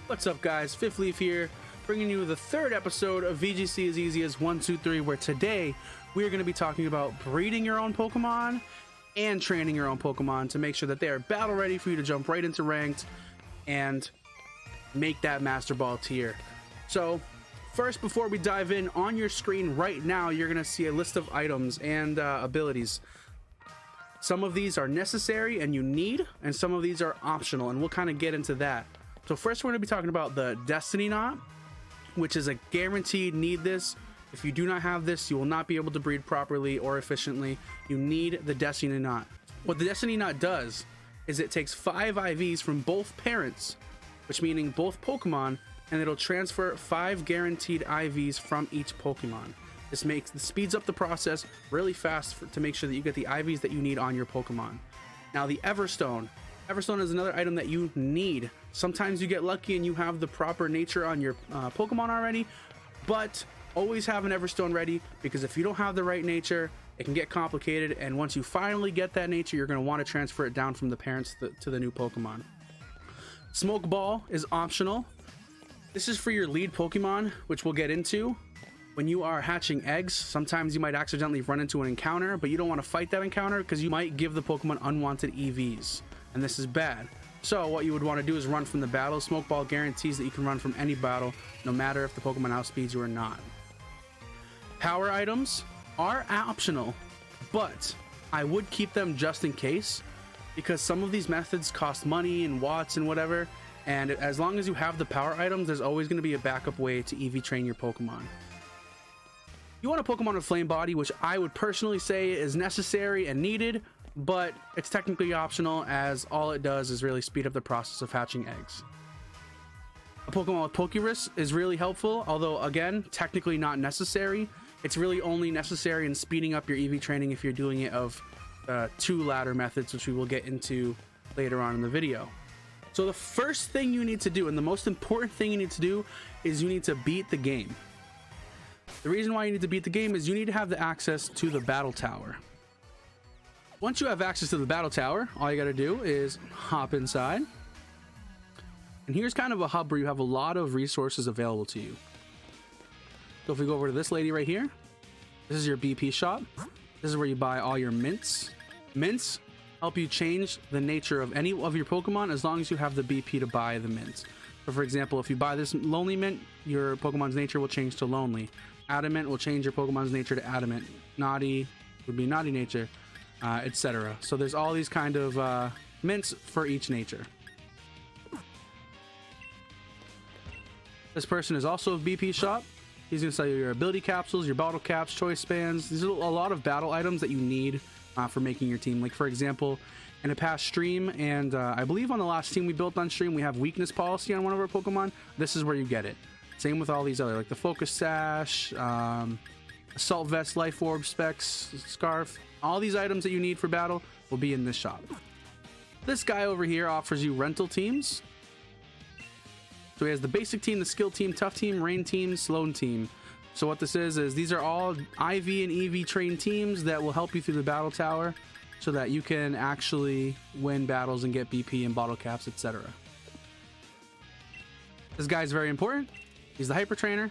What's up, guys? Fifth Leaf here, bringing you the third episode of VGC as easy as 1, 2, 3, where today we are going to be talking about breeding your own Pokemon and training your own Pokemon to make sure that they are battle ready for you to jump right into ranked and make that Master Ball tier. So first, before we dive in, on your screen right now you're going to see a list of items and abilities. Some of these are necessary and you need, and some of these are optional, and we'll kind of get into that. So first we're going to be talking about the Destiny Knot, which is a guaranteed need this. If you do not have this, you will not be able to breed properly or efficiently. You need the Destiny Knot. What the Destiny Knot does is it takes 5 IVs from both parents, which meaning both Pokemon, and it'll transfer 5 guaranteed IVs from each Pokemon. This speeds up the process really fast to make sure that you get the IVs that you need on your Pokemon. Now the Everstone. Everstone is another item that you need. Sometimes you get lucky and you have the proper nature on your Pokemon already, but always have an Everstone ready, because if you don't have the right nature, it can get complicated, and once you finally get that nature, you're going to want to transfer it down from the parents to the new Pokemon. Smoke Ball is optional. This is for your lead Pokemon, which we'll get into. When you are hatching eggs, sometimes you might accidentally run into an encounter, but you don't want to fight that encounter because you might give the Pokemon unwanted EVs, and this is bad. So what you would want to do is run from the battle. Smoke Ball guarantees that you can run from any battle, no matter if the Pokemon outspeeds you or not. Power items are optional, but I would keep them just in case, because some of these methods cost money and watts and whatever, and as long as you have the power items, there's always going to be a backup way to EV train your Pokemon. You want a Pokemon with Flame Body, which I would personally say is necessary and needed, but it's technically optional, as all it does is really speed up the process of hatching eggs. A Pokemon with Pokerus is really helpful, although again, technically not necessary. It's really only necessary in speeding up your EV training if you're doing it of 2 ladder methods, which we will get into later on in the video. So the first thing you need to do, and the most important thing you need to do, is you need to beat the game. The reason why you need to beat the game is you need to have the access to the battle tower. Once you have access to the battle tower, all you got to do is hop inside. And here's kind of a hub where you have a lot of resources available to you. So if we go over to this lady right here, this is your BP shop. This is where you buy all your mints. Mints help you change the nature of any of your Pokemon as long as you have the BP to buy the mints. So for example, if you buy this Lonely Mint, your Pokemon's nature will change to Lonely. Adamant will change your Pokemon's nature to Adamant. Naughty would be Naughty nature, etc. So there's all these kind of mints for each nature. This person is also a BP shop. He's going to sell you your ability capsules, your bottle caps, choice spans. These are a lot of battle items that you need for making your team. Like for example, in a past stream, and I believe on the last team we built on stream, we have weakness policy on one of our Pokemon. This is where you get it. Same with all these other, like the Focus Sash, Assault Vest, Life Orb, Specs, Scarf. All these items that you need for battle will be in this shop. This guy over here offers you rental teams. So he has the basic team, the skill team, tough team, rain team, sloan team. So what this is these are all IV and EV trained teams that will help you through the battle tower so that you can actually win battles and get BP and bottle caps, etc. This guy's very important. He's the hyper trainer.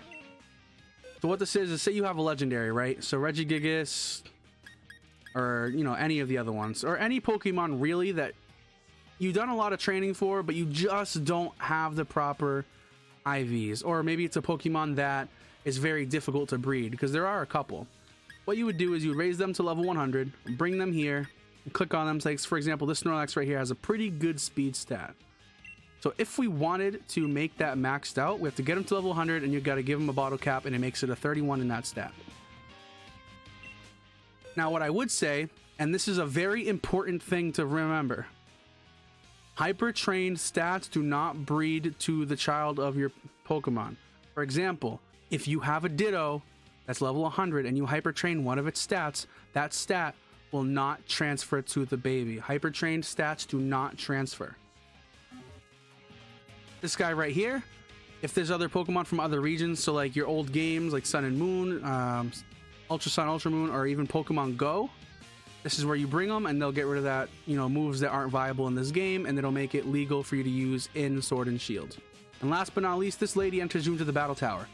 So what this is say you have a legendary, right? So Regigigas, or you know, any of the other ones, or any Pokemon really that you've done a lot of training for, but you just don't have the proper IVs. Or maybe it's a Pokemon that is very difficult to breed, because there are a couple. What you would do is you would raise them to level 100, bring them here, and click on them. So like, for example, this Snorlax right here has a pretty good speed stat. So if we wanted to make that maxed out, we have to get him to level 100, and you've got to give him a bottle cap, and it makes it a 31 in that stat. Now what I would say, and this is a very important thing to remember, hyper trained stats do not breed to the child of your Pokemon. For example, if you have a Ditto that's level 100 and you hyper train one of its stats, that stat will not transfer to the baby. Hyper trained stats do not transfer. This guy right here, if there's other Pokemon from other regions, so like your old games like Sun and Moon, Ultra Sun, Ultra Moon, or even Pokemon Go, this is where you bring them and they'll get rid of that, you know, moves that aren't viable in this game, and it'll make it legal for you to use in Sword and Shield. And last but not least, this lady enters you into the battle tower.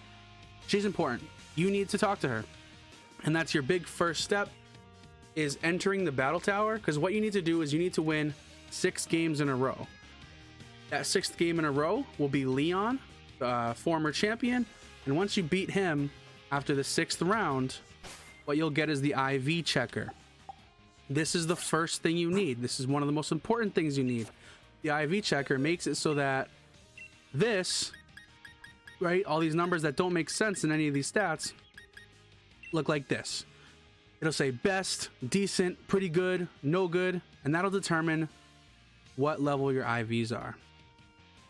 She's important. You need to talk to her. And that's your big first step, is entering the battle tower, because what you need to do is you need to win 6 games in a row. That 6th game in a row will be Leon, the former champion, and once you beat him after the 6th round, what you'll get is the IV checker. This is the first thing you need. This is one of the most important things you need. The IV checker makes it so that this, right, all these numbers that don't make sense in any of these stats look like this. It'll say best, decent, pretty good, no good, and that'll determine what level your IVs are.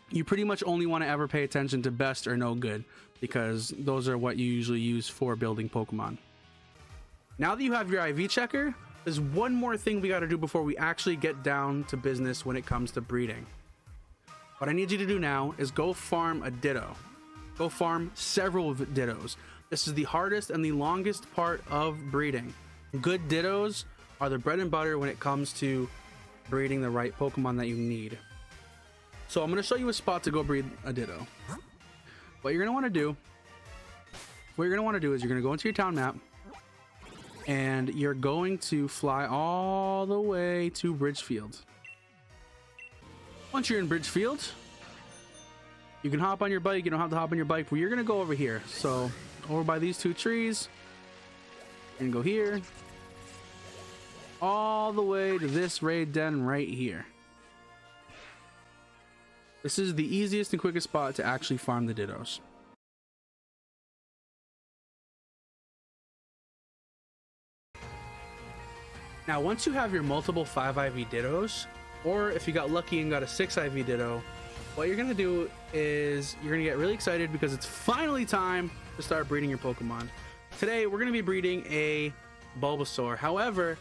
You pretty much only want to ever pay attention to best or no good, because those are what you usually use for building Pokemon. Now that you have your IV checker, there's one more thing we got to do before we actually get down to business when it comes to breeding. What I need you to do now is go farm a Ditto. Go farm several Dittos. This is the hardest and the longest part of breeding. Good Dittos are the bread and butter when it comes to breeding the right Pokemon that you need. So I'm going to show you a spot to go breed a Ditto. What you're going to want to do is you're going to go into your town map, and you're going to fly all the way to Bridgefield. Once you're in Bridgefield, you can hop on your bike. You don't have to hop on your bike, but you're going to go over here. So over by these 2 trees, and go here all the way to this raid den right here. This is the easiest and quickest spot to actually farm the Dittos. Now, once you have your multiple 5 IV Dittos, or if you got lucky and got a 6 IV Ditto, what you're going to do is you're going to get really excited because it's finally time to start breeding your Pokemon. Today, we're going to be breeding a Bulbasaur. However,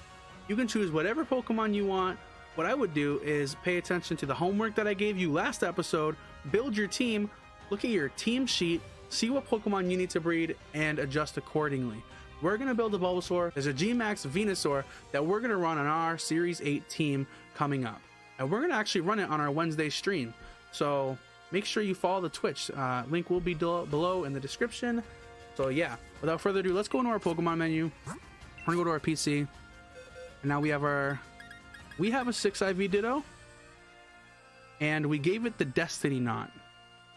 you can choose whatever Pokemon you want. What I would do is pay attention to the homework that I gave you last episode, build your team, look at your team sheet, see what Pokemon you need to breed, and adjust accordingly. We're going to build a Bulbasaur. There's a G-Max Venusaur that we're going to run on our Series 8 team coming up. And we're going to actually run it on our Wednesday stream. So make sure you follow the Twitch. Link will be below in the description. So yeah, without further ado, let's go into our Pokemon menu. We're going to go to our PC. And now we have a 6 IV Ditto. And we gave it the Destiny Knot.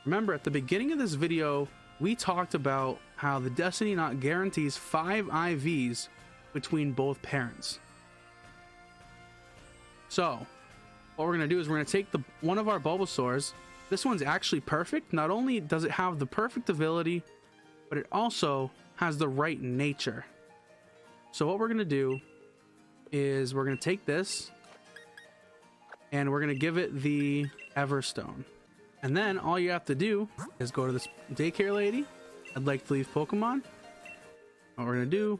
Remember, at the beginning of this video, we talked about how the Destiny Knot guarantees 5 IVs between both parents. So what we're going to do is we're going to take one of our Bulbasaurs. This one's actually perfect. Not only does it have the perfect ability, but it also has the right nature. So what we're going to do is we're going to take this and we're going to give it the Everstone. And then all you have to do is go to this daycare lady. I'd like to leave Pokemon. What we're going to do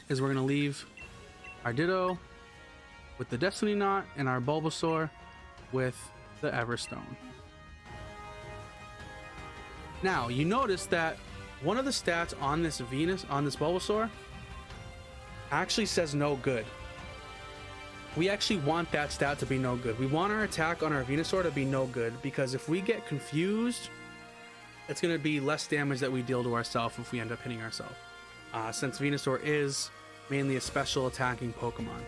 is we're going to leave our Ditto with the Destiny Knot and our Bulbasaur with the Everstone. Now, you notice that one of the stats on this Bulbasaur actually says no good. We actually want that stat to be no good. We want our attack on our Venusaur to be no good, because if we get confused, it's going to be less damage that we deal to ourselves if we end up hitting ourselves. Since Venusaur is mainly a special attacking Pokemon.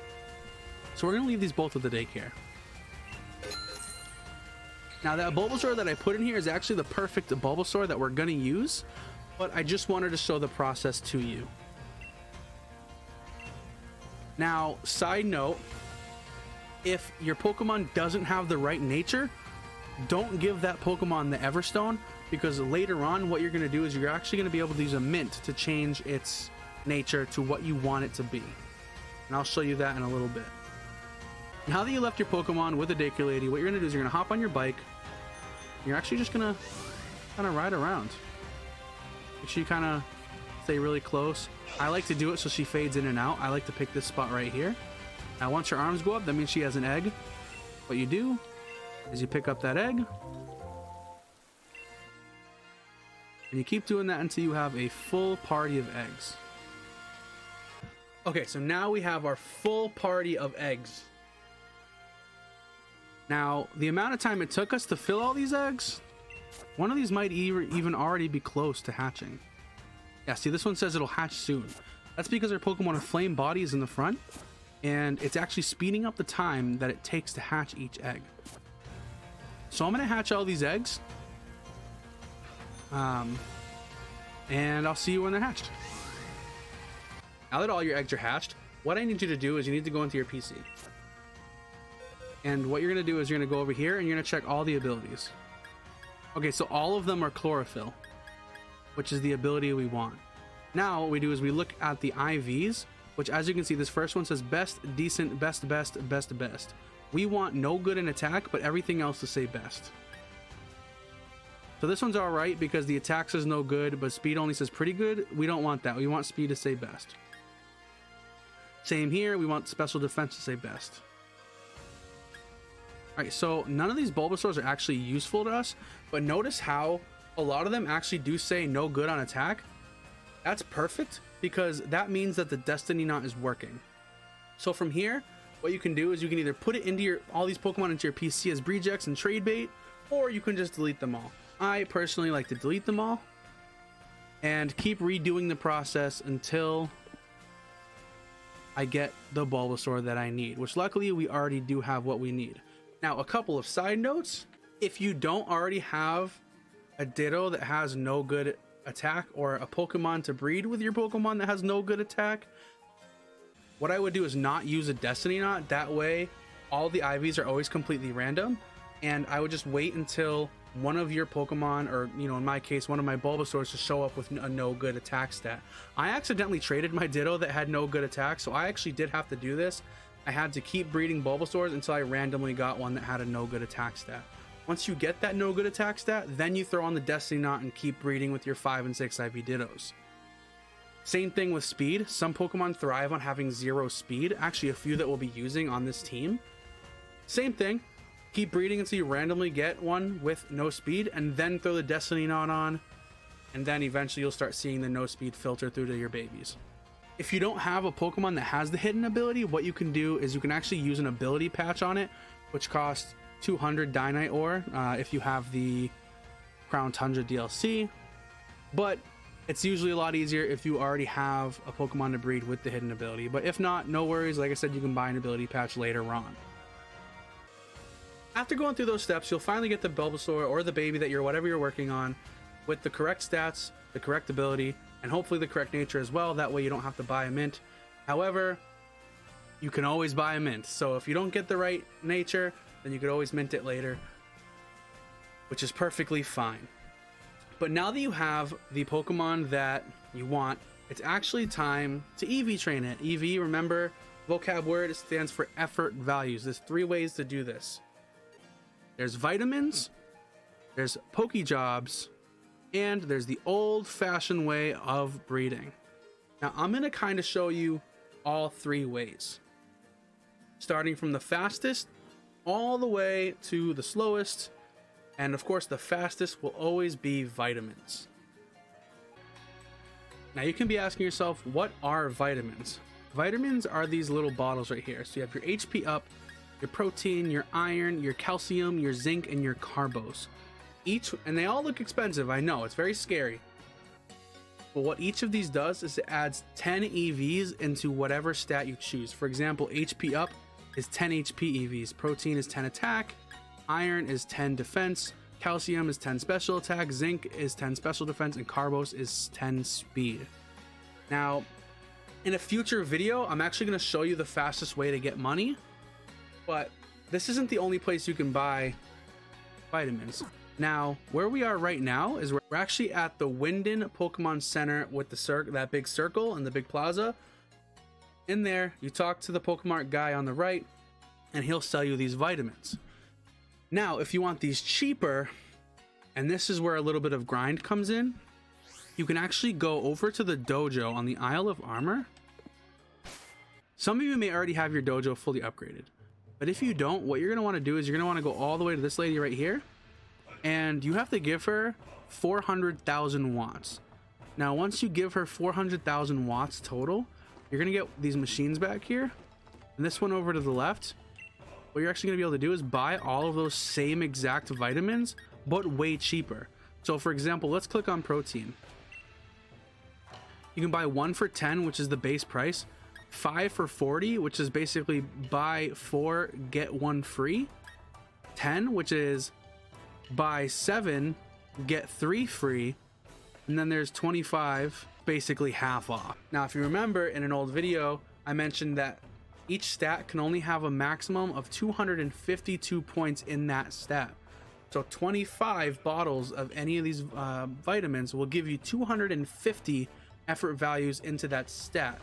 So we're going to leave these both with the daycare. Now that Bulbasaur that I put in here is actually the perfect Bulbasaur that we're going to use, but I just wanted to show the process to you. Now, side note, if your Pokemon doesn't have the right nature, don't give that Pokemon the Everstone, because later on what you're going to do is you're actually going to be able to use a mint to change its nature to what you want it to be. And I'll show you that in a little bit. Now that you left your Pokemon with the daycare lady, what you're going to do is you're going to hop on your bike. You're actually just going to kind of ride around. Make sure you kind of stay really close. I like to do it so she fades in and out. I like to pick this spot right here. Now once her arms go up, that means she has an egg. What you do is you pick up that egg, and you keep doing that until you have a full party of eggs. Okay, so now we have our full party of eggs. Now, the amount of time it took us to fill all these eggs One of these might even already be close to hatching. Yeah, see, this one says it'll hatch soon. That's because our Pokemon have flame bodies in the front, and it's actually speeding up the time that it takes to hatch each egg. So I'm gonna hatch all these eggs, and I'll see you when they're hatched. Now that all your eggs are hatched, what I need you to do is you need to go into your PC. And what you're gonna do is you're gonna go over here and you're gonna check all the abilities. Okay, so all of them are chlorophyll, which is the ability we want. Now what we do is we look at the IVs, which, as you can see, this first one says best, decent, best, best, best, best. We want no good in attack, but everything else to say best. So this one's all right because the attack says no good, but speed only says pretty good. We don't want that. We want speed to say best. Same here. We want special defense to say best. All right, so none of these Bulbasaurs are actually useful to us, but notice how a lot of them actually do say no good on attack. That's perfect because that means that the Destiny Knot is working. So from here, what you can do is you can either put it into all these Pokemon into your PC as rejects and trade bait, or you can just delete them all. I personally like to delete them all and keep redoing the process until I get the Bulbasaur that I need, which luckily we already do have what we need. Now, a couple of side notes. If you don't already have a Ditto that has no good attack, or a Pokemon to breed with your Pokemon that has no good attack, what I would do is not use a Destiny Knot. That way, all the IVs are always completely random, and I would just wait until one of your Pokemon, or in my case, one of my Bulbasaurs, to show up with a no good attack stat. I accidentally traded my Ditto that had no good attack, so I actually did have to do this. I had to keep breeding Bulbasaurs until I randomly got one that had a no good attack stat. Once you get that no good attack stat, then you throw on the Destiny Knot and keep breeding with your 5 and 6 IV Dittos. Same thing with speed. Some Pokemon thrive on having 0 speed. Actually, a few that we'll be using on this team. Same thing. Keep breeding until you randomly get one with no speed, and then throw the Destiny Knot on, and then eventually you'll start seeing the no speed filter through to your babies. If you don't have a Pokemon that has the hidden ability, what you can do is you can actually use an ability patch on it, which costs 200 Dynite ore if you have the Crown Tundra DLC, but it's usually a lot easier if you already have a Pokemon to breed with the hidden ability. But if not, no worries. Like I said, you can buy an ability patch later on. After going through those steps, you'll finally get the Bulbasaur or the baby that whatever you're working on with the correct stats, the correct ability, and hopefully the correct nature as well. That way you don't have to buy a mint. However, you can always buy a mint. So if you don't get the right nature, then you could always mint it later, which is perfectly fine. But now that you have the Pokemon that you want, it's actually time to EV train it. EV, remember, vocab word, it stands for effort values. There's 3 ways to do this. There's vitamins, there's Pokejobs, and there's the old-fashioned way of breeding. Now, I'm going to kind of show you all 3 ways, starting from the fastest all the way to the slowest, and of course the fastest will always be vitamins. Now you can be asking yourself, what are vitamins? Vitamins are these little bottles right here. So you have your HP up, your protein, your iron, your calcium, your zinc, and your carbos. And they all look expensive, I know, it's very scary. But what each of these does is it adds 10 EVs into whatever stat you choose. For example, HP up is 10 HP EVs, protein is 10 attack, iron is 10 defense, calcium is 10 special attack, zinc is 10 special defense, and carbos is 10 speed. Now, in a future video, I'm actually going to show you the fastest way to get money, but this isn't the only place you can buy vitamins. Now, where we are right now is we're actually at the Winden Pokemon Center with that big circle and the big plaza. In there, you talk to the Pokemart guy on the right, and he'll sell you these vitamins. Now, if you want these cheaper, and this is where a little bit of grind comes in, you can actually go over to the dojo on the Isle of Armor. Some of you may already have your dojo fully upgraded, but if you don't, what you're going to want to do is you're going to want to go all the way to this lady right here, and you have to give her 400,000 watts. Now, once you give her 400,000 watts total, you're going to get these machines back here, and this one over to the left. What you're actually going to be able to do is buy all of those same exact vitamins, but way cheaper. So for example, let's click on protein. You can buy 1 for 10, which is the base price, 5 for 40, which is basically buy 4 get 1 free, 10, which is buy 7 get 3 free, and then there's 25, basically half off. Now if you remember, in an old video I mentioned that each stat can only have a maximum of 252 points in that stat. So 25 bottles of any of these vitamins will give you 250 effort values into that stat.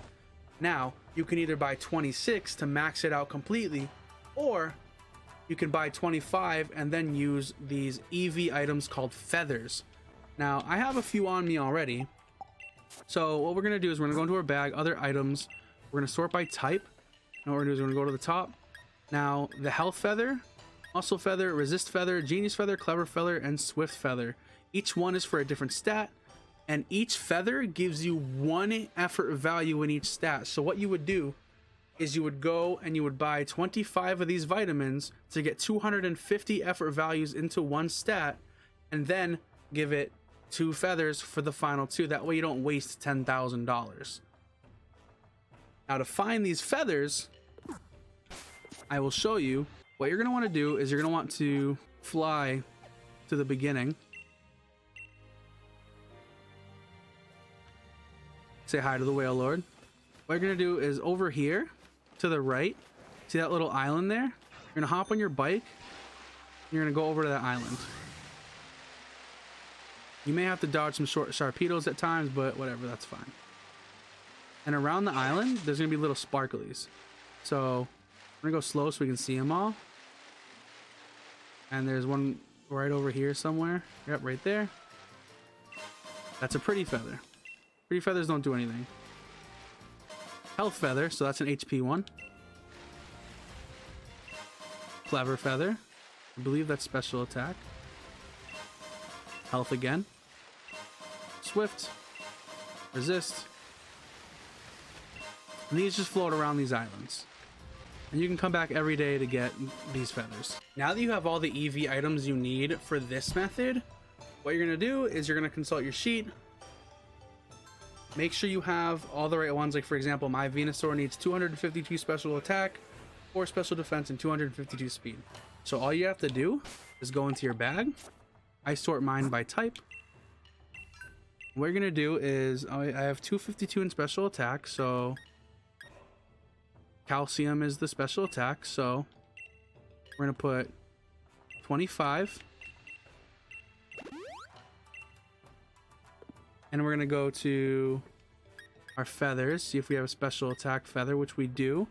Now you can either buy 26 to max it out completely, or you can buy 25 and then use these EV items called feathers. Now I have a few on me already, so what we're gonna do is we're gonna go into our bag, other items, we're gonna sort by type, and what we're gonna do is we're gonna go to the top. Now the health feather, muscle feather, resist feather, genius feather, clever feather, and swift feather, each one is for a different stat, and each feather gives you 1 effort value in each stat. So what you would do is you would go and you would buy 25 of these vitamins to get 250 effort values into 1 stat, and then give it 2 feathers for the final 2. That way you don't waste $10,000. Now to find these feathers, I will show you. What you're going to want to do is you're going to want to fly to the beginning. Say hi to the whale lord. What you're going to do is over here to the right, see that little island there? You're going to hop on your bike. You're going to go over to that island. You may have to dodge some short sharpedos at times, but whatever, that's fine. And around the island, there's going to be little sparklies. So we're going to go slow so we can see them all. And there's one right over here somewhere. Yep, right there. That's a pretty feather. Pretty feathers don't do anything. Health feather, so that's an HP one. Clever feather. I believe that's special attack. Health again. Swift. Resist. And these just float around these islands. And you can come back every day to get these feathers. Now that you have all the EV items you need for this method, what you're going to do is you're going to consult your sheet. Make sure you have all the right ones. Like for example, my Venusaur needs 252 special attack, 4 special defense, and 252 speed. So all you have to do is go into your bag. I sort mine by type. What you're going to do is I have 252 in special attack, so calcium is the special attack, so we're going to put 25. And we're going to go to our feathers, see if we have a special attack feather, which we do.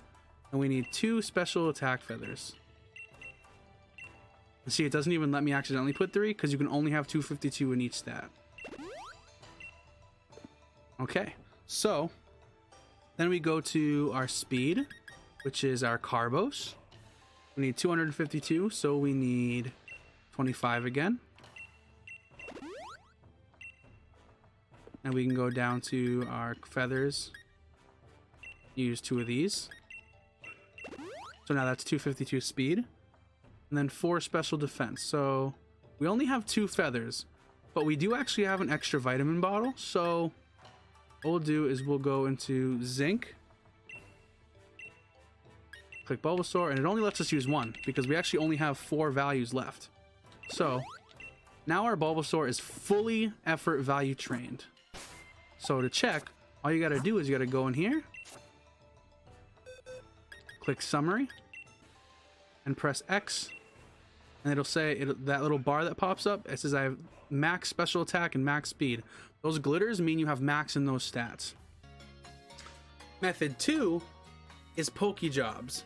And we need 2 special attack feathers. And see, it doesn't even let me accidentally put 3 because you can only have 252 in each stat. Okay, so then we go to our speed, which is our carbos. We need 252, so we need 25 again. And we can go down to our feathers, use 2 of these. So now that's 252 speed, and then 4 special defense. So we only have 2 feathers, but we do actually have an extra vitamin bottle. So what we'll do is we'll go into zinc, click Bulbasaur, and it only lets us use 1 because we actually only have 4 values left. So now our Bulbasaur is fully effort value trained. So to check, all you got to do is you got to go in here, click summary, and press X, and it'll say that little bar that pops up, it says I have max special attack and max speed. Those glitters mean you have max in those stats. Method 2 is Pokejobs,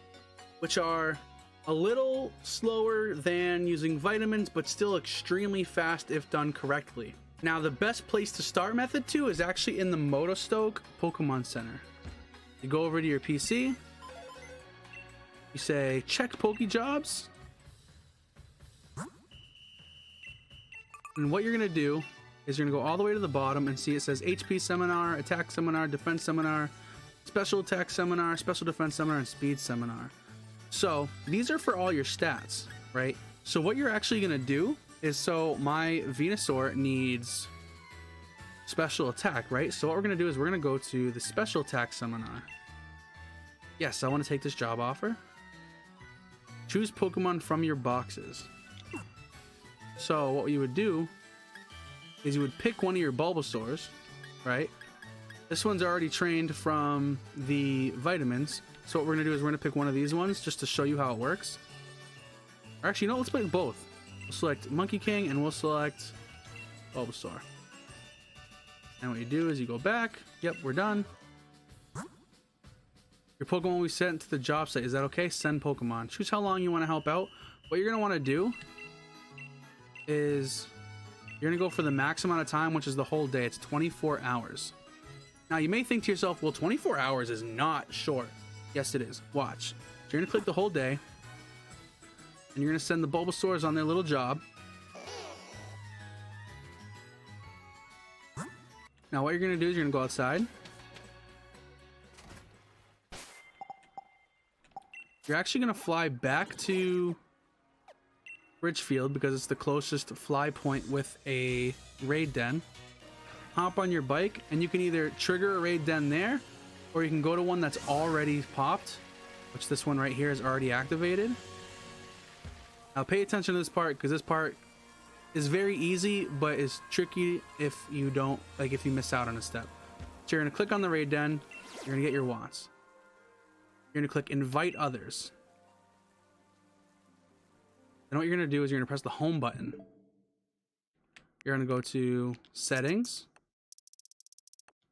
which are a little slower than using vitamins, but still extremely fast if done correctly. Now, the best place to start method 2 is actually in the Motostoke Pokemon Center. You go over to your PC, you say check Pokejobs, and what you're gonna do is you're gonna go all the way to the bottom and see it says HP Seminar, Attack Seminar, Defense Seminar, Special Attack Seminar, Special Defense Seminar, and Speed Seminar. So these are for all your stats, right? So what you're actually gonna do is so my Venusaur needs special attack, right? So what we're going to do is we're going to go to the special attack seminar. Yes, I want to take this job offer. Choose Pokemon from your boxes. So what you would do is you would pick one of your Bulbasaurs, right? This one's already trained from the vitamins. So what we're going to do is we're going to pick one of these ones just to show you how it works. Or actually, no, let's pick both. We'll select Monkey King and we'll select Bulbasaur. And what you do is you go back. Yep, we're done. Your Pokemon we sent to the job site. Is that okay? Send Pokemon. Choose how long you want to help out. What you're going to want to do is you're going to go for the max amount of time, which is the whole day. It's 24 hours. Now, you may think to yourself, well, 24 hours is not short. Yes, it is. Watch. So you're going to click the whole day. And you're going to send the Bulbasaurs on their little job. Now, what you're going to do is you're going to go outside. You're actually going to fly back to Ridgefield because it's the closest fly point with a raid den. Hop on your bike and you can either trigger a raid den there or you can go to one that's already popped, which this one right here is already activated. Now pay attention to this part because this part is very easy but is tricky if you don't, like if you miss out on a step. So you're going to click on the raid den, you're going to get your Watts. You're going to click invite others. And what you're going to do is you're going to press the home button. You're going to go to settings,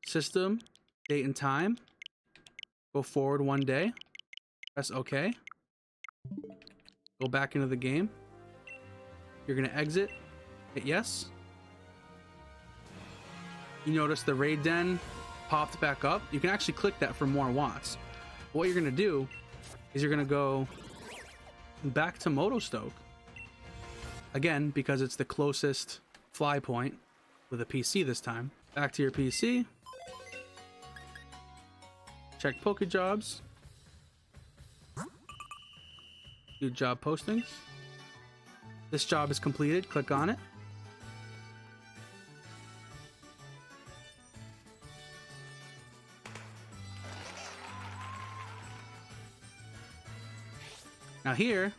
system, date and time, go forward 1 day, press OK, go back into the game. You're going to exit, hit yes. You notice the raid den popped back up. You can actually click that for more Watts. What you're going to do is you're going to go back to Motostoke. Again, because it's the closest fly point with a PC this time. Back to your PC. Check Pokejobs. Do job postings. This job is completed. Click on it. Now here,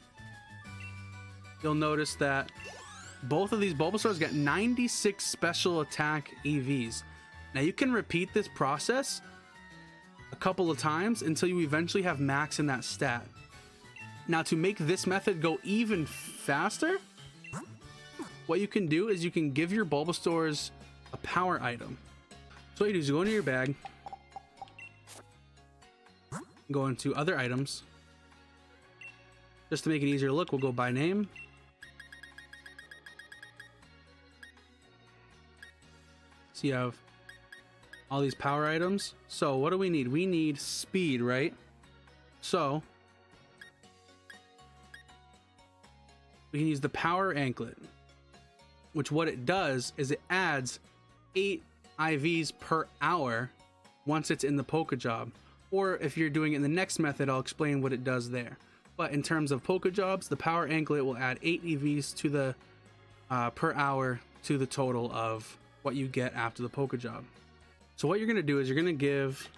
you'll notice that both of these Bulbasaurs get 96 special attack EVs. Now you can repeat this process a couple of times until you eventually have max in that stat. Now to make this method go even faster, what you can do is you can give your Bulbasaurs a power item. So what you do is you go into your bag, go into other items. Just to make it easier to look, we'll go by name. So you have all these power items. So what do we need? We need speed, right? So we can use the power anklet, which what it does is it adds 8 IVs per hour once it's in the Pokejob. Or if you're doing it in the next method, I'll explain what it does there. But in terms of Pokejobs, the power anklet will add 8 EVs to the per hour to the total of what you get after the Pokejob. So what you're going to do is you're going to give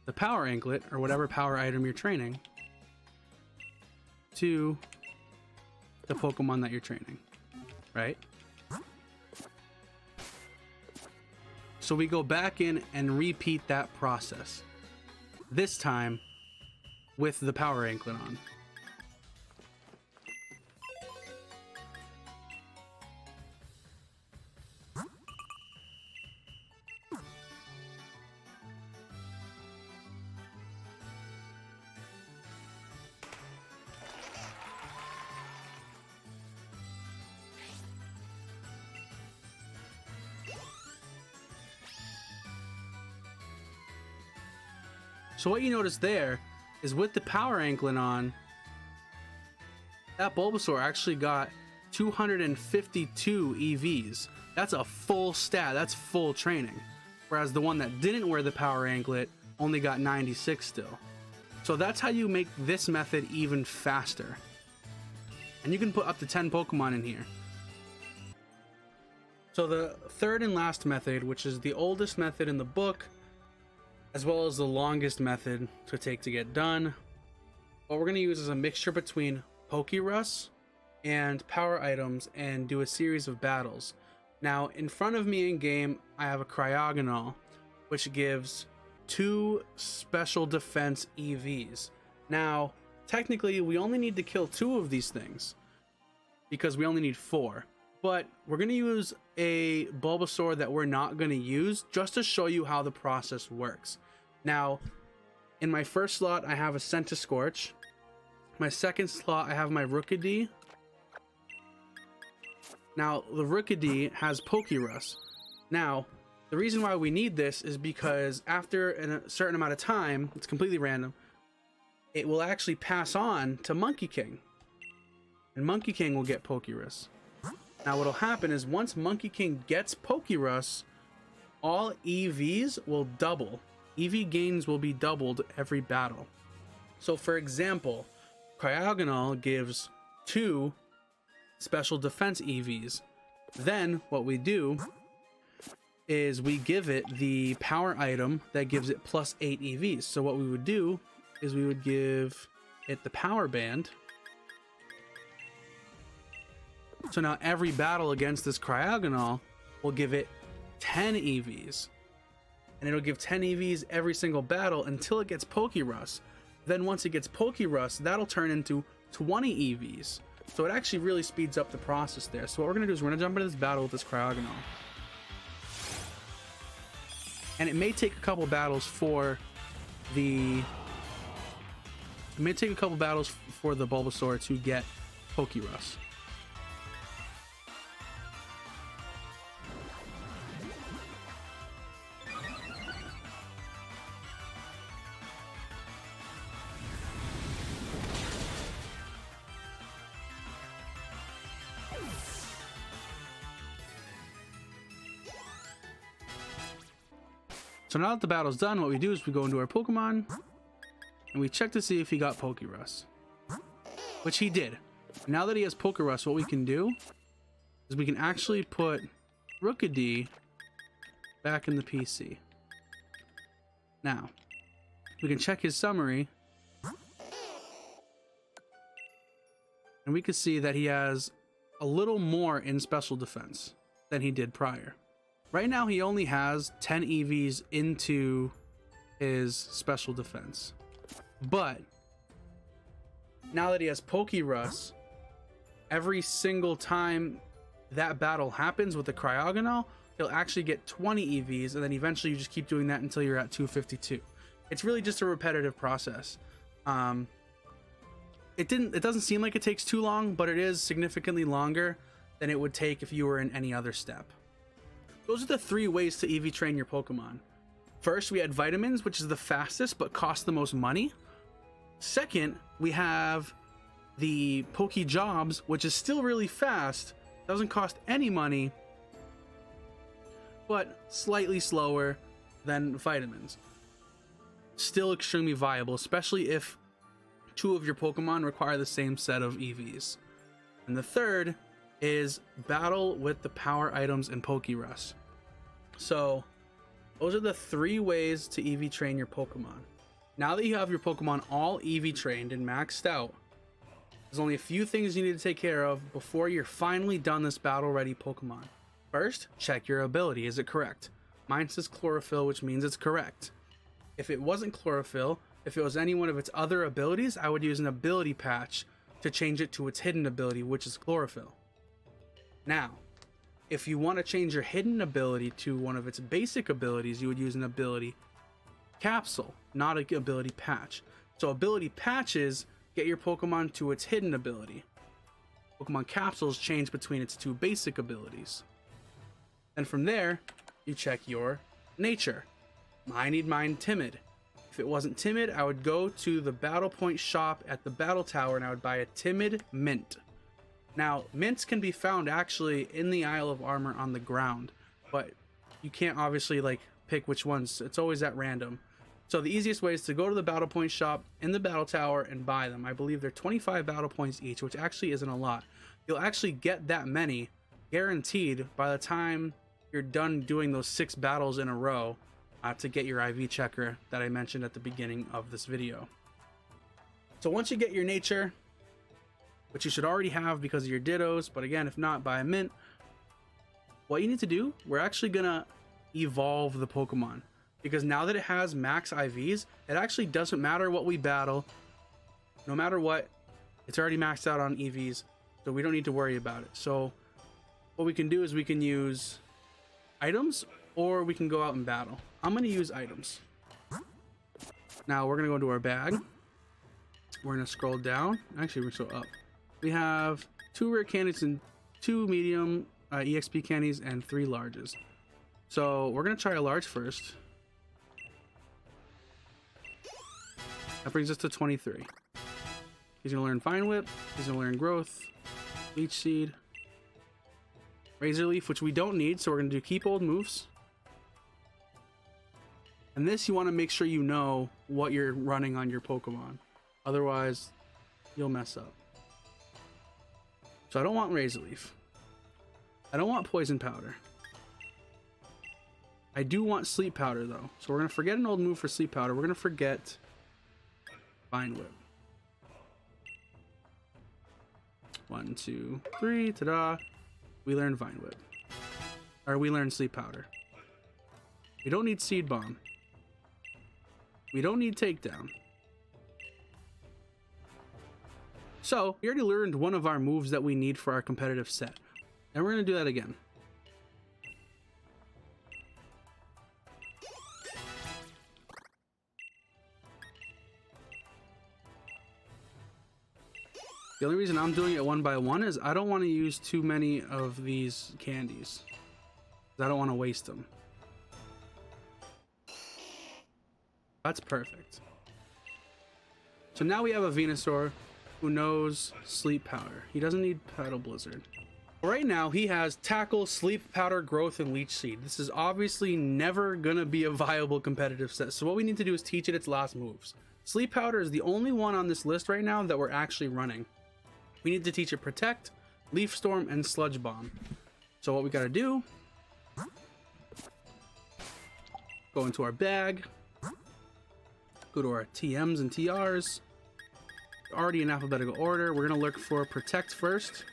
the power anklet or whatever power item you're training to the Pokemon that you're training, right? So we go back in and repeat that process. This time with the power anklet on. So what you notice there is with the power anklet on, that Bulbasaur actually got 252 EVs. That's a full stat. That's full training. Whereas the one that didn't wear the power anklet only got 96 still. So that's how you make this method even faster. And you can put up to 10 Pokemon in here. So the third and last method, which is the oldest method in the book, as well as the longest method to take to get done, what we're going to use is a mixture between Pokerus and power items and do a series of battles. Now, in front of me in game, I have a Cryogonal, which gives 2 special defense EVs. Now, technically, we only need to kill 2 of these things because we only need 4. But we're going to use a Bulbasaur that we're not going to use just to show you how the process works. Now, in my first slot, I have a Centiskorch. My second slot, I have my Rookidee. Now, the Rookidee has Pokerus. Now, the reason why we need this is because after a certain amount of time, it's completely random, it will actually pass on to Monkey King. And Monkey King will get Pokerus. Now, what'll happen is once Monkey King gets Pokerus, all EVs will double. EV gains will be doubled every battle. So, for example, Cryogonal gives 2 special defense EVs. Then what we do is we give it the power item that gives it plus 8 EVs. So what we would do is we would give it the power band. So now every battle against this Cryogonal will give it 10 EVs. And it'll give 10 EVs every single battle until it gets Pokerus. Then once it gets Pokerus, that'll turn into 20 EVs. So it actually really speeds up the process there. So what we're going to do is we're going to jump into this battle with this Cryogonal. And it may take a couple battles for the... It may take a couple battles for the Bulbasaur to get Pokerus. So now that the battle's done, what we do is we go into our Pokemon and we check to see if he got Pokerus, which he did. Now that he has Pokerus, what we can do is we can actually put Rookidee back in the PC. Now, we can check his summary and we can see that he has a little more in special defense than he did prior. Right now, he only has 10 EVs into his special defense. But now that he has Pokerus, every single time that battle happens with the Cryogonal, he'll actually get 20 EVs, and then eventually you just keep doing that until you're at 252. It's really just a repetitive process. It doesn't seem like it takes too long, but it is significantly longer than it would take if you were in any other step. Those are the 3 ways to EV train your Pokemon. First, we had vitamins, which is the fastest but costs the most money. Second, we have the Pokejobs, which is still really fast, doesn't cost any money, but slightly slower than vitamins. Still extremely viable, especially if 2 of your Pokemon require the same set of EVs. And the third is battle with the power items in Pokerus. So those are the 3 ways to EV train your Pokemon. Now that you have your Pokemon all EV trained and maxed out, there's only a few things you need to take care of before you're finally done this battle ready Pokemon. First, check your ability. Is it correct? Mine says Chlorophyll, which means it's correct. If it wasn't Chlorophyll, if it was any one of its other abilities, I would use an ability patch to change it to its hidden ability, which is Chlorophyll. Now, if you want to change your hidden ability to one of its basic abilities, you would use an ability capsule, not an ability patch. So ability patches get your Pokemon to its hidden ability. Pokemon capsules change between its 2 basic abilities. And from there, you check your nature. I need mine timid. If it wasn't timid, I would go to the Battle Point shop at the Battle Tower and I would buy a timid mint. Now, mints can be found actually in the Isle of Armor on the ground, but you can't obviously like pick which ones. It's always at random. So the easiest way is to go to the Battle Point shop in the Battle Tower and buy them. I believe they're 25 battle points each, which actually isn't a lot. You'll actually get that many guaranteed by the time you're done doing those 6 battles in a row to get your IV checker that I mentioned at the beginning of this video. So once you get your nature, which you should already have because of your dittos, but again, if not, buy a mint. What you need to do, we're actually gonna evolve the Pokemon, because now that it has max IVs, it actually doesn't matter what we battle. No matter what, it's already maxed out on EVs, so we don't need to worry about it. So what we can do is we can use items, or we can go out and battle. I'm gonna use items. Now we're gonna go into our bag. We're gonna scroll down. Actually, we're still up. We have 2 rare candies and 2 medium EXP candies and 3 larges. So we're gonna try a large first. That brings us to 23. He's gonna learn Vine Whip. He's gonna learn Growth, Leech Seed, Razor Leaf, which we don't need, so we're gonna do Keep Old moves. And this, you want to make sure you know what you're running on your Pokemon. Otherwise, you'll mess up. So I don't want Razor Leaf. I don't want Poison Powder. I do want Sleep Powder, though. So we're going to forget an old move for Sleep Powder. We're going to forget Vine Whip. 1, 2, 3. Ta-da. We learn Vine Whip. Or we learn Sleep Powder. We don't need Seed Bomb. We don't need Takedown. So, we already learned one of our moves that we need for our competitive set. And we're going to do that again. The only reason I'm doing it one by one is I don't want to use too many of these candies. I don't want to waste them. That's perfect. So now we have a Venusaur who knows Sleep Powder. He doesn't need Petal Blizzard. Right now he has Tackle, Sleep Powder, Growth, and Leech Seed. This is obviously never gonna be a viable competitive set. So what we need to do is teach it its last moves. Sleep Powder is the only one on this list right now that we're actually running. We need to teach it Protect, Leaf Storm, and Sludge Bomb. So what we gotta do, go into our bag, go to our TMs and TRs, already in alphabetical order. We're gonna look for Protect first.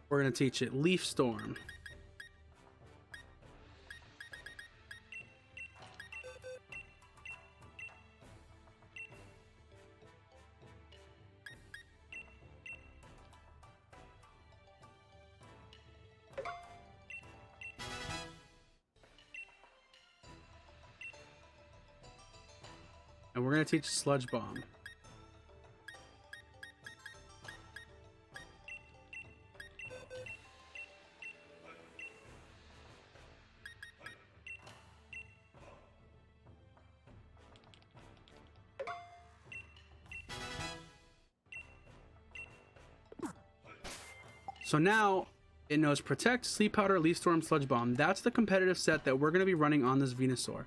We're gonna teach it Leaf Storm. And we're going to teach Sludge Bomb. So now it knows Protect, Sleep Powder, Leaf Storm, Sludge Bomb. That's the competitive set that we're going to be running on this Venusaur.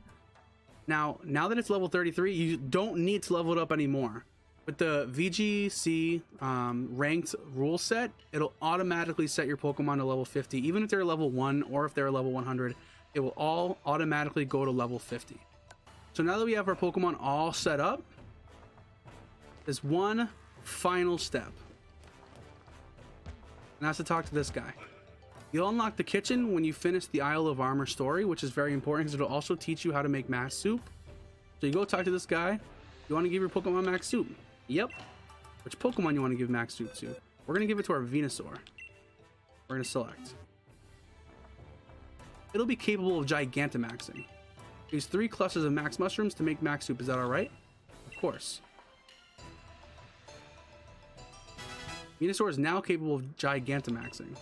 Now that it's level 33, you don't need to level it up anymore. With the VGC ranked rule set, it'll automatically set your Pokemon to level 50. Even if they're level 1 or if they're level 100, it will all automatically go to level 50. So now that we have our Pokemon all set up, there's one final step. And that's to talk to this guy. You'll unlock the kitchen when you finish the Isle of Armor story, which is very important because it'll also teach you how to make max soup. So you go talk to this guy. You want to give your Pokemon max soup? Yep. Which Pokemon you want to give max soup to? We're going to give it to our Venusaur. We're going to select. It'll be capable of Gigantamaxing. Use 3 clusters of max mushrooms to make max soup. Is that alright? Of course. Venusaur is now capable of Gigantamaxing.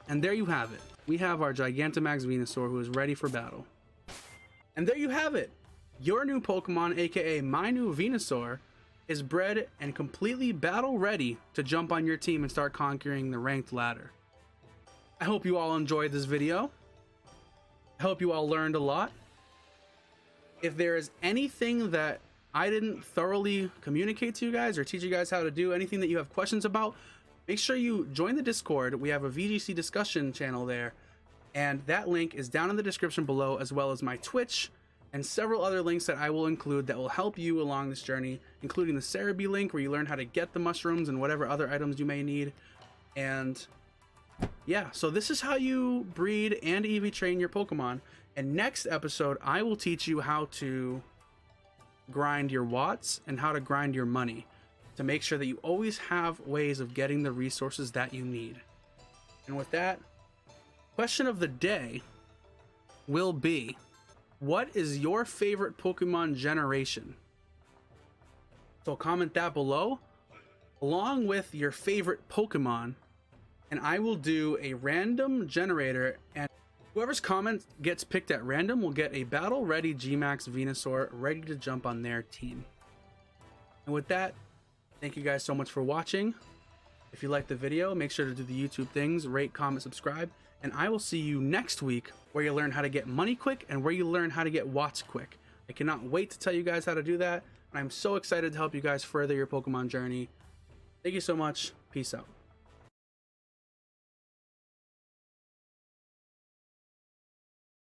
And there you have it. We have our Gigantamax Venusaur who is ready for battle. And there you have it. Your new Pokemon, aka my new Venusaur, is bred and completely battle ready to jump on your team and start conquering the ranked ladder. I hope you all enjoyed this video. I hope you all learned a lot. If there is anything that I didn't thoroughly communicate to you guys or teach you guys how to do, anything that you have questions about, make sure you join the Discord. We have a VGC discussion channel there, and that link is down in the description below, as well as my Twitch and several other links that I will include that will help you along this journey, including the Cerebi link where you learn how to get the mushrooms and whatever other items you may need. And yeah, so this is how you breed and EV train your Pokemon. And next episode, I will teach you how to grind your watts and how to grind your money to make sure that you always have ways of getting the resources that you need. And with that, question of the day will be, what is your favorite Pokemon generation? So comment that below, along with your favorite Pokemon, and I will do a random generator, and whoever's comment gets picked at random will get a battle ready Gmax Venusaur ready to jump on their team. And with that, thank you guys so much for watching. If you liked the video, make sure to do the YouTube things, rate, comment, subscribe, and I will see you next week where you learn how to get money quick and where you learn how to get watts quick. I cannot wait to tell you guys how to do that. I'm so excited to help you guys further your Pokemon journey. Thank you so much. Peace out.